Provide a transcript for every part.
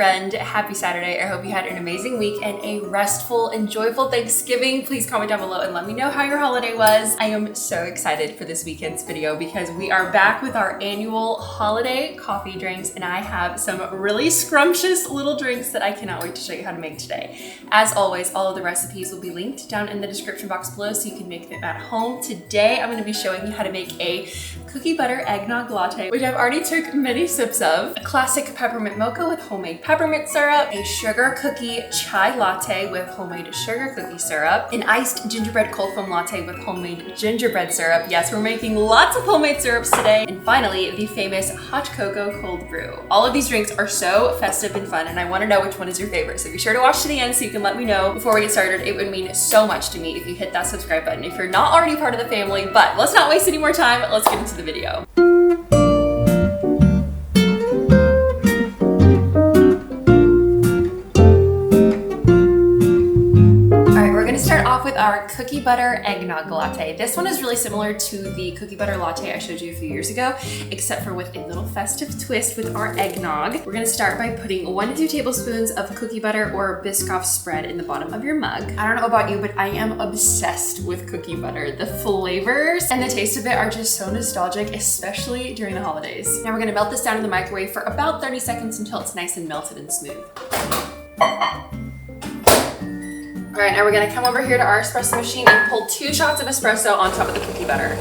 friend. Happy Saturday. I hope you had an amazing week and a restful and joyful Thanksgiving. Please comment down below and let me know how your holiday was. I am so excited for this weekend's video because we are back with our annual holiday coffee drinks, and I have some really scrumptious little drinks that I cannot wait to show you how to make today. As always, all of the recipes will be linked down in the description box below so you can make them at home. Today, I'm going to be showing you how to make a cookie butter eggnog latte, which I've already took many sips of, a classic peppermint mocha with homemade peppermint syrup, a sugar cookie chai latte with homemade sugar cookie syrup, an iced gingerbread cold foam latte with homemade gingerbread syrup. Yes, we're making lots of homemade syrups today. And finally, the famous hot cocoa cold brew. All of these drinks are so festive and fun, and I want to know which one is your favorite. So be sure to watch to the end so you can let me know before we get started. It would mean so much to me if you hit that subscribe button if you're not already part of the family. But let's not waste any more time. Let's get into the video. Start off with our cookie butter eggnog latte. This one is really similar to the cookie butter latte I showed you a few years ago, except for with a little festive twist with our eggnog. We're gonna start by putting 1 to 2 tablespoons of cookie butter or Biscoff spread in the bottom of your mug. I don't know about you, but I am obsessed with cookie butter. The flavors and the taste of it are just so nostalgic, especially during the holidays. Now we're gonna melt this down in the microwave for about 30 seconds until it's nice and melted and smooth. All right, now we're gonna come over here to our espresso machine and pull 2 shots of espresso on top of the cookie butter.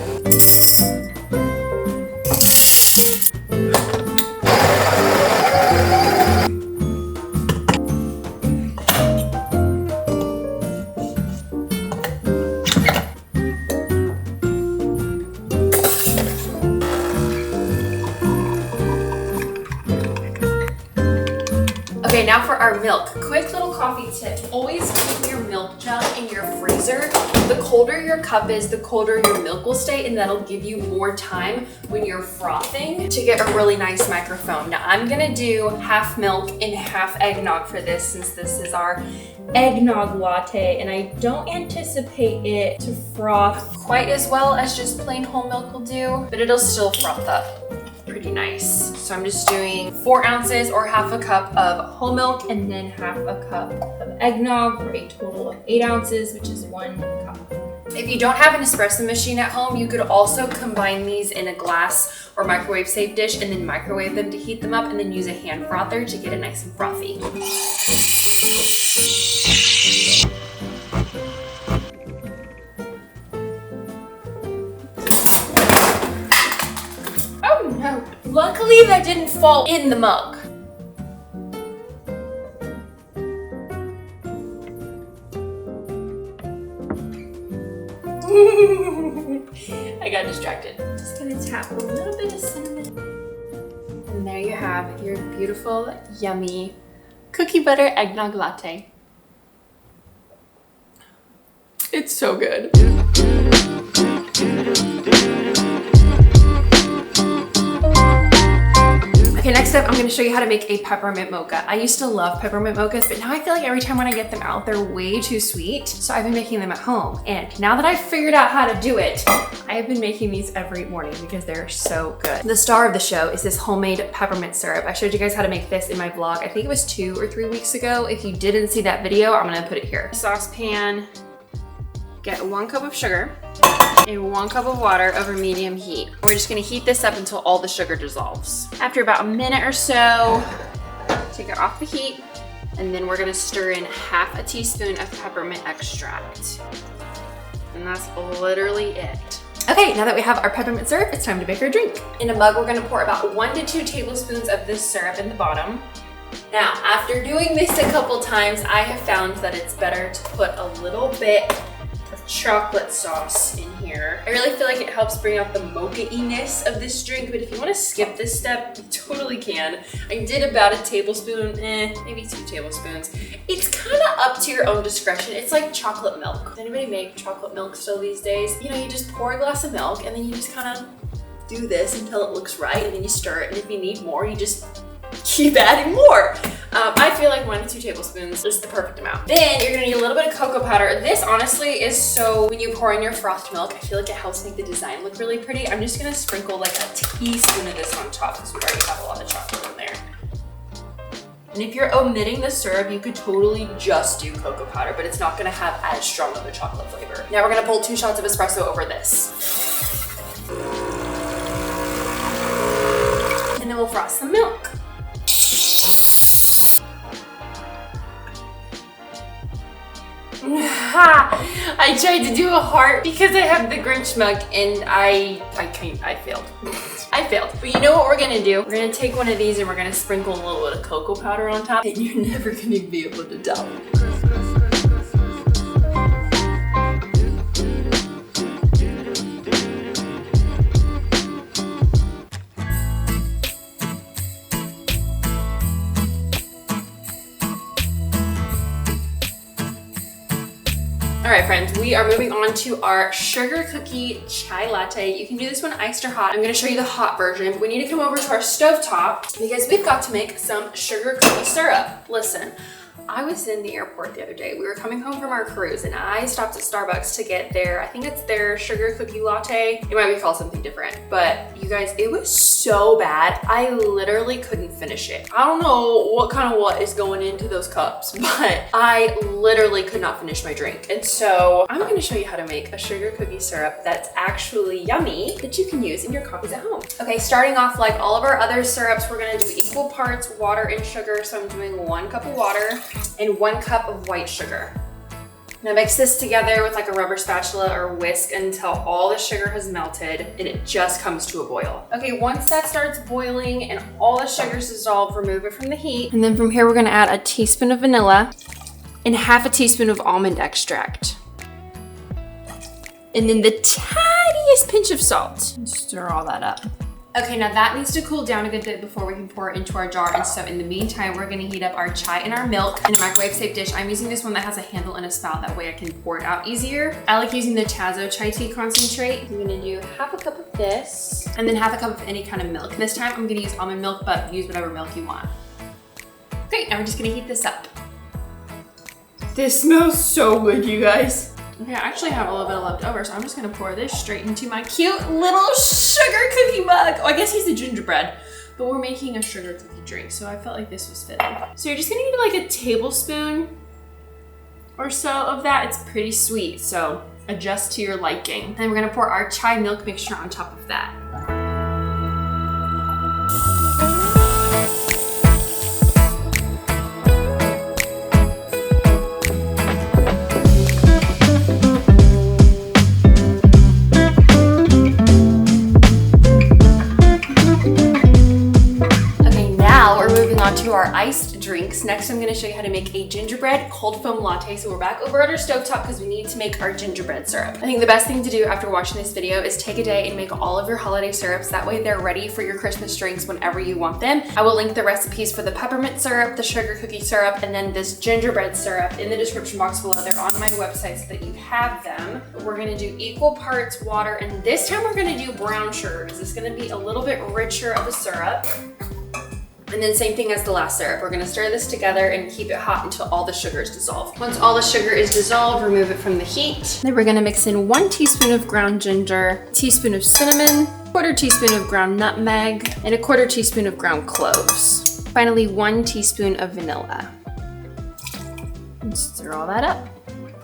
Okay, now for our milk. Quick little coffee tip. Always keep your milk jug in your freezer. The colder your cup is, the colder your milk will stay, and that'll give you more time when you're frothing to get a really nice microfoam. Now I'm gonna do half milk and half eggnog for this since this is our eggnog latte, and I don't anticipate it to froth quite as well as just plain whole milk will do, but it'll still froth up pretty nice. So I'm just doing 4 ounces or half a cup of whole milk and then half a cup of eggnog for a total of 8 ounces, which is 1 cup. If you don't have an espresso machine at home, you could also combine these in a glass or microwave safe dish and then microwave them to heat them up and then use a hand frother to get it nice and frothy. No. Luckily that didn't fall in the mug. I got distracted. Just gonna tap a little bit of cinnamon. And there you have your beautiful, yummy cookie butter eggnog latte. It's so good. Okay, next up, I'm gonna show you how to make a peppermint mocha. I used to love peppermint mochas, but now I feel like every time when I get them out, they're way too sweet. So I've been making them at home. And now that I've figured out how to do it, I have been making these every morning because they're so good. The star of the show is this homemade peppermint syrup. I showed you guys how to make this in my vlog. I think it was 2 or 3 weeks ago. If you didn't see that video, I'm gonna put it here. Saucepan, get 1 cup of sugar and 1 cup of water over medium heat. We're just gonna heat this up until all the sugar dissolves. After about a minute or so, take it off the heat, and then we're gonna stir in half a teaspoon of peppermint extract. And that's literally it. Okay, now that we have our peppermint syrup, it's time to make our drink. In a mug, we're gonna pour about 1 to 2 tablespoons of this syrup in the bottom. Now, after doing this a couple times, I have found that it's better to put a little bit of chocolate sauce in here. I really feel like it helps bring out the mocha-iness of this drink, but if you want to skip this step, you totally can. I did about a tablespoon, maybe 2 tablespoons. It's kind of up to your own discretion. It's like chocolate milk. Does anybody make chocolate milk still these days? You know, you just pour a glass of milk and then you just kind of do this until it looks right, and then you stir it, and if you need more, you just keep adding more. I feel like 1 to 2 tablespoons is the perfect amount. Then you're gonna need a little bit of cocoa powder. This honestly is so when you pour in your frothed milk, I feel like it helps make the design look really pretty. I'm just gonna sprinkle like a teaspoon of this on top because we already have a lot of chocolate in there. And if you're omitting the syrup, you could totally just do cocoa powder, but it's not gonna have as strong of a chocolate flavor. Now we're gonna pull 2 shots of espresso over this. And then we'll frost some milk. I tried to do a heart because I have the Grinch mug and I failed. I failed. But you know what we're gonna do? We're gonna take one of these and we're gonna sprinkle a little bit of cocoa powder on top and you're never gonna be able to tell. All right, friends, we are moving on to our sugar cookie chai latte. You can do this one iced or hot. I'm gonna show you the hot version. We need to come over to our stovetop because we've got to make some sugar cookie syrup. Listen, I was in the airport the other day. We were coming home from our cruise and I stopped at Starbucks to get I think it's their sugar cookie latte. It might be called something different, but you guys, it was so bad. I literally couldn't finish it. I don't know what is going into those cups, but I literally could not finish my drink. And so I'm gonna show you how to make a sugar cookie syrup that's actually yummy that you can use in your coffees at home. Okay, starting off like all of our other syrups, we're gonna do equal parts water and sugar. So I'm doing 1 cup of water and 1 cup of white sugar. Now mix this together with like a rubber spatula or whisk until all the sugar has melted and it just comes to a boil. Okay, once that starts boiling and all the sugar's dissolved, remove it from the heat. And then from here, we're gonna add a teaspoon of vanilla and half a teaspoon of almond extract. And then the tiniest pinch of salt. And stir all that up. Okay, now that needs to cool down a good bit before we can pour it into our jar. And so in the meantime, we're gonna heat up our chai and our milk in a microwave safe dish. I'm using this one that has a handle and a spout. That way I can pour it out easier. I like using the Tazo chai tea concentrate. I'm gonna do half a cup of this and then half a cup of any kind of milk. This time I'm gonna use almond milk, but use whatever milk you want. Great, now we're just gonna heat this up. This smells so good, you guys. Okay, I actually have a little bit left over, so I'm just gonna pour this straight into my cute little sugar cookie mug. Oh, I guess he's a gingerbread, but we're making a sugar cookie drink, so I felt like this was fitting. So you're just gonna need like a tablespoon or so of that. It's pretty sweet, so adjust to your liking. Then we're gonna pour our chai milk mixture on top of that. To our iced drinks. Next, I'm gonna show you how to make a gingerbread cold foam latte. So we're back over at our stovetop because we need to make our gingerbread syrup. I think the best thing to do after watching this video is take a day and make all of your holiday syrups. That way they're ready for your Christmas drinks whenever you want them. I will link the recipes for the peppermint syrup, the sugar cookie syrup, and then this gingerbread syrup in the description box below. They're on my website so that you have them. We're gonna do equal parts water, and this time we're gonna do brown sugar because it's gonna be a little bit richer of a syrup. And then same thing as the last syrup. We're gonna stir this together and keep it hot until all the sugar is dissolved. Once all the sugar is dissolved, remove it from the heat. Then we're gonna mix in 1 teaspoon of ground ginger, a teaspoon of cinnamon, 1/4 teaspoon of ground nutmeg, and 1/4 teaspoon of ground cloves. Finally, 1 teaspoon of vanilla. And stir all that up.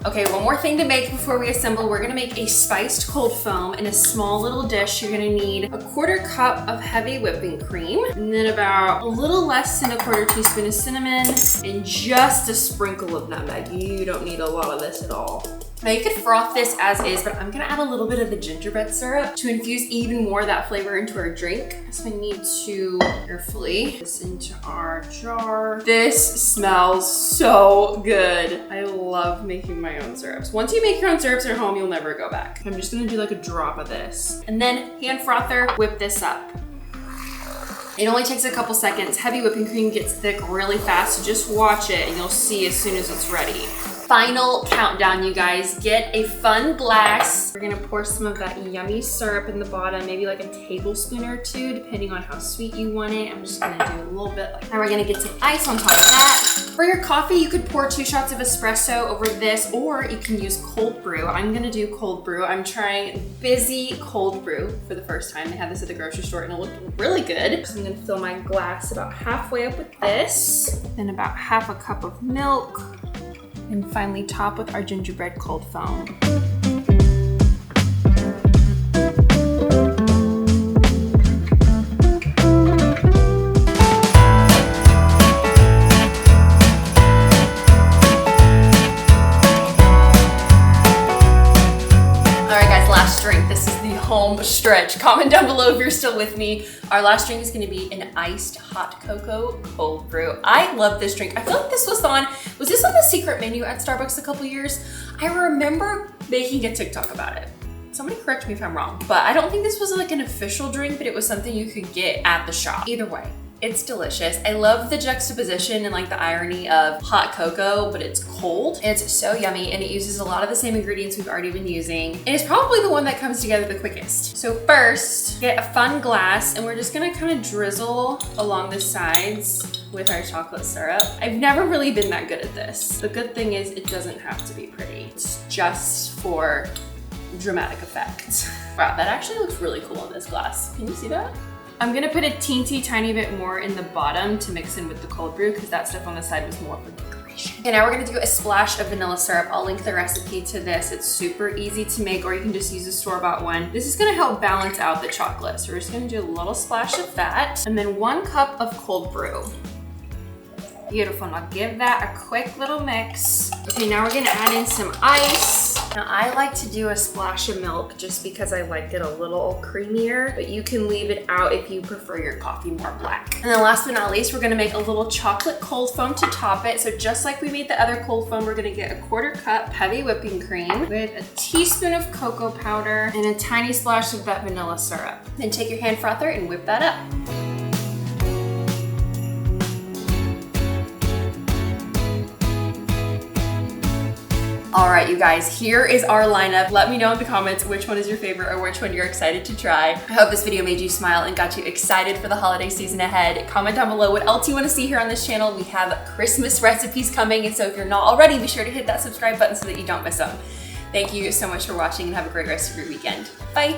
Okay, one more thing to make before we assemble. We're gonna make a spiced cold foam. In a small little dish, you're gonna need a 1/4 cup of heavy whipping cream, and then about a little less than 1/4 teaspoon of cinnamon, and just a sprinkle of nutmeg. You don't need a lot of this at all. Now you could froth this as is, but I'm gonna add a little bit of the gingerbread syrup to infuse even more of that flavor into our drink. So I need to carefully put this into our jar. This smells so good. I love making my own syrups. Once you make your own syrups at home, you'll never go back. I'm just gonna do like a drop of this. And then hand frother, whip this up. It only takes a couple seconds. Heavy whipping cream gets thick really fast, so just watch it and you'll see as soon as it's ready. Final countdown, you guys. Get a fun glass. We're gonna pour some of that yummy syrup in the bottom, maybe like a tablespoon or 2, depending on how sweet you want it. I'm just gonna do a little bit. Now we're gonna get some ice on top of that. For your coffee, you could pour 2 shots of espresso over this, or you can use cold brew. I'm gonna do cold brew. I'm trying Busy cold brew for the first time. They had this at the grocery store and it looked really good. So I'm gonna fill my glass about halfway up with this, then about half a cup of milk, and finally top with our gingerbread cold foam. Home stretch. Comment down below if you're still with me. Our last drink is going to be an iced hot cocoa cold brew. I love this drink. I feel like this was on the secret menu at Starbucks a couple years? I remember making a TikTok about it. Somebody correct me if I'm wrong, but I don't think this was like an official drink, but it was something you could get at the shop. Either way, it's delicious. I love the juxtaposition and like the irony of hot cocoa, but it's cold. It's so yummy and it uses a lot of the same ingredients we've already been using. And it's probably the one that comes together the quickest. So first, get a fun glass and we're just gonna kind of drizzle along the sides with our chocolate syrup. I've never really been that good at this. The good thing is it doesn't have to be pretty. It's just for dramatic effect. Wow, that actually looks really cool in this glass. Can you see that? I'm gonna put a teensy tiny bit more in the bottom to mix in with the cold brew because that stuff on the side was more for decoration. And now we're gonna do a splash of vanilla syrup. I'll link the recipe to this. It's super easy to make, or you can just use a store-bought one. This is gonna help balance out the chocolate. So we're just gonna do a little splash of that and then 1 cup of cold brew. Beautiful, now give that a quick little mix. Okay, now we're gonna add in some ice. Now I like to do a splash of milk just because I like it a little creamier, but you can leave it out if you prefer your coffee more black. And then last but not least, we're gonna make a little chocolate cold foam to top it. So just like we made the other cold foam, we're gonna get a 1/4 cup heavy whipping cream with a teaspoon of cocoa powder and a tiny splash of that vanilla syrup. Then take your hand frother and whip that up. All right, you guys, here is our lineup. Let me know in the comments which one is your favorite or which one you're excited to try. I hope this video made you smile and got you excited for the holiday season ahead. Comment down below what else you want to see here on this channel. We have Christmas recipes coming, and so if you're not already, be sure to hit that subscribe button so that you don't miss them. Thank you so much for watching and have a great rest of your weekend. Bye.